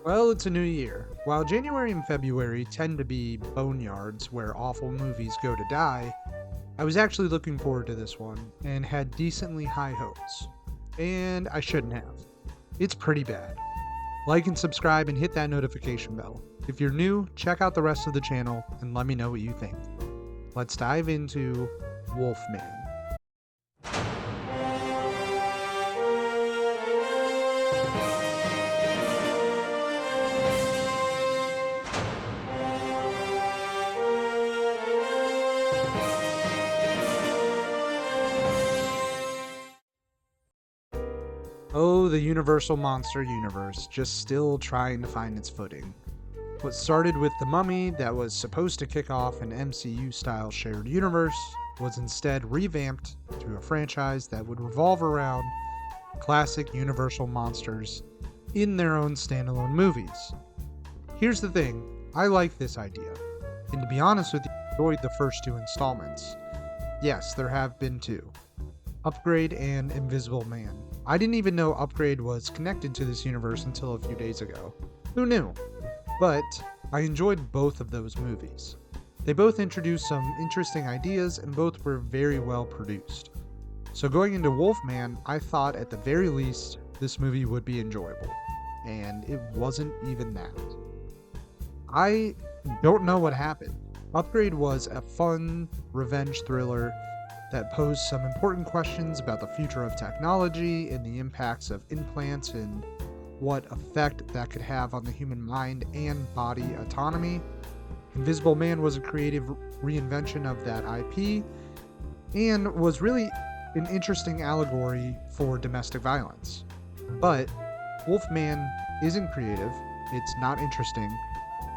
Well, it's a new year. While January and February tend to be boneyards where awful movies go to die, I was actually looking forward to this one and had decently high hopes. And I shouldn't have. It's pretty bad. Like and subscribe and hit that notification bell. If you're new, check out the rest of the channel and let me know what you think. Let's dive into Wolfman. Oh, the Universal Monster universe, just still trying to find its footing. What started with The Mummy, that was supposed to kick off an MCU-style shared universe, was instead revamped to a franchise that would revolve around classic Universal monsters in their own standalone movies. Here's the thing, I like this idea, and to be honest with you, I enjoyed the first two installments. Yes, there have been two. Upgrade and Invisible Man. I didn't even know Upgrade was connected to this universe until a few days ago. Who knew? But I enjoyed both of those movies. They both introduced some interesting ideas and both were very well produced. So going into Wolfman, I thought at the very least this movie would be enjoyable. And it wasn't even that. I don't know what happened. Upgrade was a fun revenge thriller that posed some important questions about the future of technology and the impacts of implants and what effect that could have on the human mind and body autonomy. Invisible Man was a creative reinvention of that IP and was really an interesting allegory for domestic violence. But Wolfman isn't creative, it's not interesting,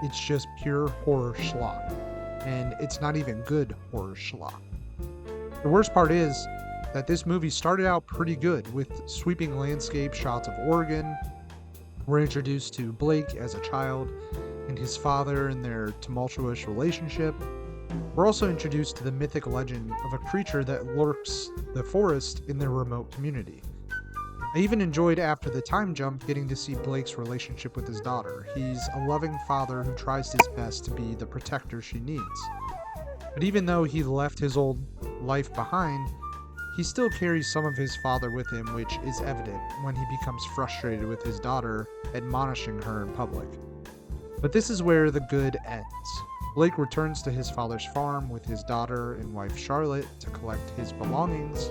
it's just pure horror schlock. And it's not even good horror schlock. The worst part is that this movie started out pretty good with sweeping landscape shots of Oregon. We're introduced to Blake as a child and his father and their tumultuous relationship. We're also introduced to the mythic legend of a creature that lurks the forest in their remote community. I even enjoyed after the time jump getting to see Blake's relationship with his daughter. He's a loving father who tries his best to be the protector she needs. But even though he left his old life behind, he still carries some of his father with him, which is evident when he becomes frustrated with his daughter, admonishing her in public. But this is where the good ends. Blake returns to his father's farm with his daughter and wife Charlotte to collect his belongings,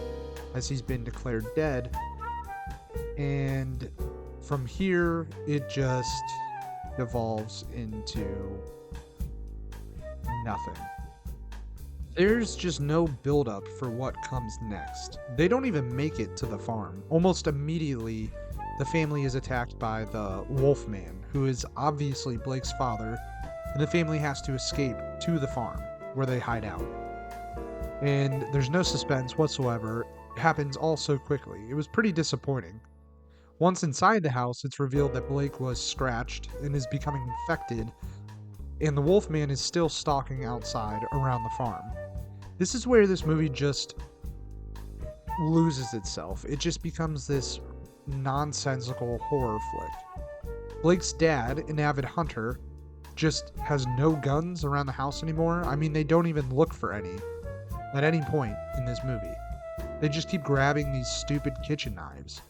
as he's been declared dead. And from here, it just devolves into nothing. There's just no build-up for what comes next. They don't even make it to the farm. Almost immediately, the family is attacked by the wolfman, who is obviously Blake's father, and the family has to escape to the farm, where they hide out. And there's no suspense whatsoever. It happens all so quickly. It was pretty disappointing. Once inside the house, it's revealed that Blake was scratched and is becoming infected, and the Wolfman is still stalking outside around the farm. This is where this movie just loses itself. It just becomes this nonsensical horror flick. Blake's dad, an avid hunter, just has no guns around the house anymore. I mean, they don't even look for any at any point in this movie. They just keep grabbing these stupid kitchen knives.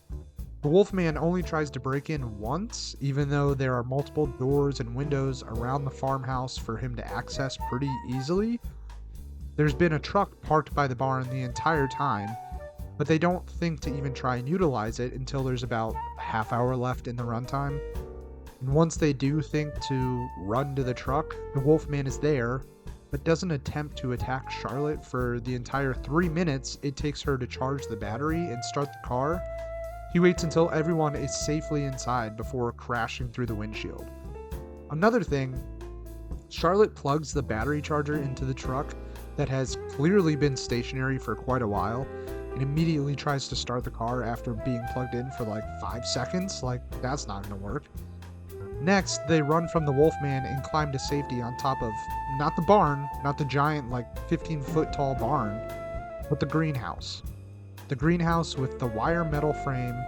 The Wolfman only tries to break in once, even though there are multiple doors and windows around the farmhouse for him to access pretty easily. There's been a truck parked by the barn the entire time, but they don't think to even try and utilize it until there's about a half hour left in the runtime. And once they do think to run to the truck, the Wolfman is there, but doesn't attempt to attack Charlotte for the entire 3 minutes it takes her to charge the battery and start the car. He waits until everyone is safely inside before crashing through the windshield. Another thing, Charlotte plugs the battery charger into the truck that has clearly been stationary for quite a while and immediately tries to start the car after being plugged in for like 5 seconds. Like, that's not gonna work. Next, they run from the Wolfman and climb to safety on top of, not the barn, not the giant like 15-foot tall barn, but the greenhouse. The greenhouse with the wire metal frame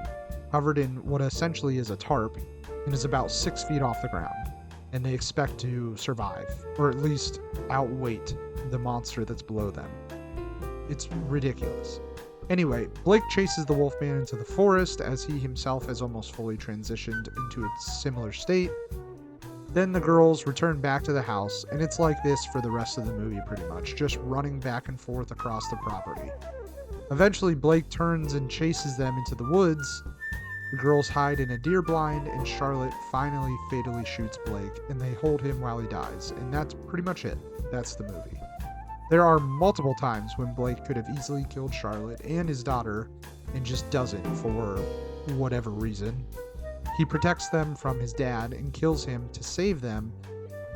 covered in what essentially is a tarp, and is about 6 feet off the ground, and they expect to survive, or at least outweight the monster that's below them. It's ridiculous. Anyway, Blake chases the Wolfman into the forest as he himself has almost fully transitioned into a similar state. Then the girls return back to the house, and it's like this for the rest of the movie pretty much, just running back and forth across the property. Eventually, Blake turns and chases them into the woods. The girls hide in a deer blind, and Charlotte finally fatally shoots Blake, and they hold him while he dies, and that's pretty much it. That's the movie. There are multiple times when Blake could have easily killed Charlotte and his daughter, and just doesn't for whatever reason. He protects them from his dad and kills him to save them,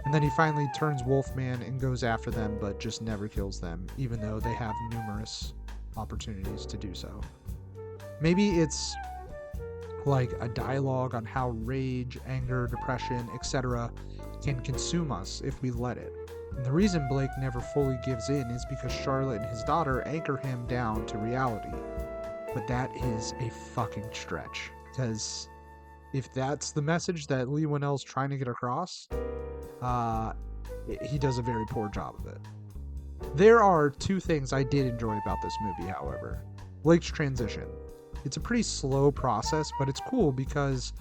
and then he finally turns Wolfman and goes after them, but just never kills them, even though they have numerous opportunities to do so. Maybe it's like a dialogue on how rage, anger, depression, etc. can consume us if we let it. And the reason Blake never fully gives in is because Charlotte and his daughter anchor him down to reality. But that is a fucking stretch, because if that's the message that Leigh Whannell's trying to get across, he does a very poor job of it. There are two things I did enjoy about this movie, however. Blake's transition. It's a pretty slow process, but it's cool because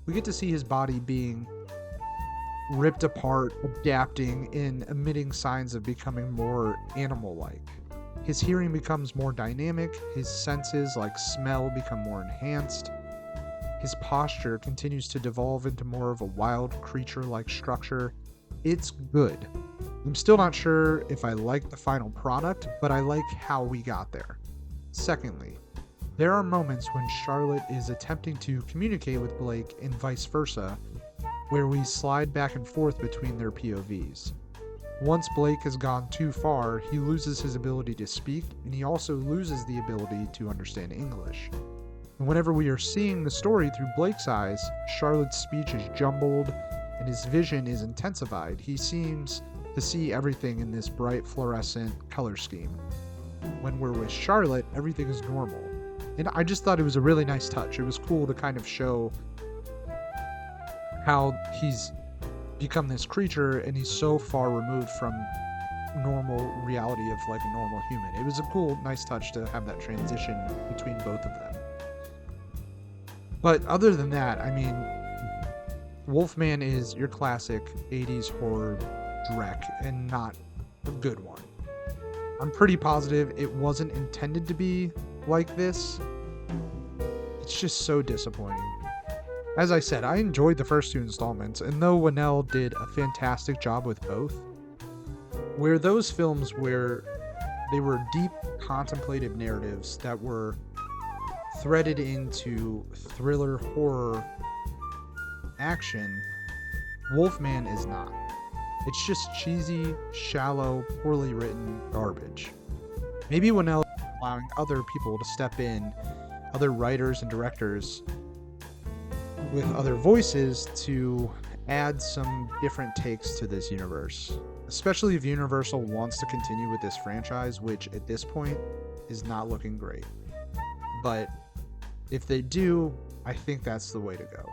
we get to see his body being ripped apart, adapting, and emitting signs of becoming more animal-like. His hearing becomes more dynamic, his senses like smell become more enhanced. His posture continues to devolve into more of a wild creature-like structure. It's good. I'm still not sure if I like the final product, but I like how we got there. Secondly, there are moments when Charlotte is attempting to communicate with Blake and vice versa, where we slide back and forth between their POVs. Once Blake has gone too far, he loses his ability to speak, and he also loses the ability to understand English. And whenever we are seeing the story through Blake's eyes, Charlotte's speech is jumbled and his vision is intensified. He seems to see everything in this bright fluorescent color scheme. When we're with Charlotte, everything is normal. And I just thought it was a really nice touch. It was cool to kind of show how he's become this creature and he's so far removed from normal reality of like a normal human. It was a cool, nice touch to have that transition between both of them. But other than that, I mean, Wolfman is your classic 80s horror dreck and not a good one. I'm pretty positive it wasn't intended to be like this. It's just so disappointing. As I said, I enjoyed the first two installments, and though Whannell did a fantastic job with both, where those films where they were deep contemplative narratives that were threaded into thriller horror action, Wolfman is not. It's just cheesy, shallow, poorly written garbage. Maybe Whannell is allowing other people to step in, other writers and directors with other voices to add some different takes to this universe. Especially if Universal wants to continue with this franchise, which at this point is not looking great. But if they do, I think that's the way to go.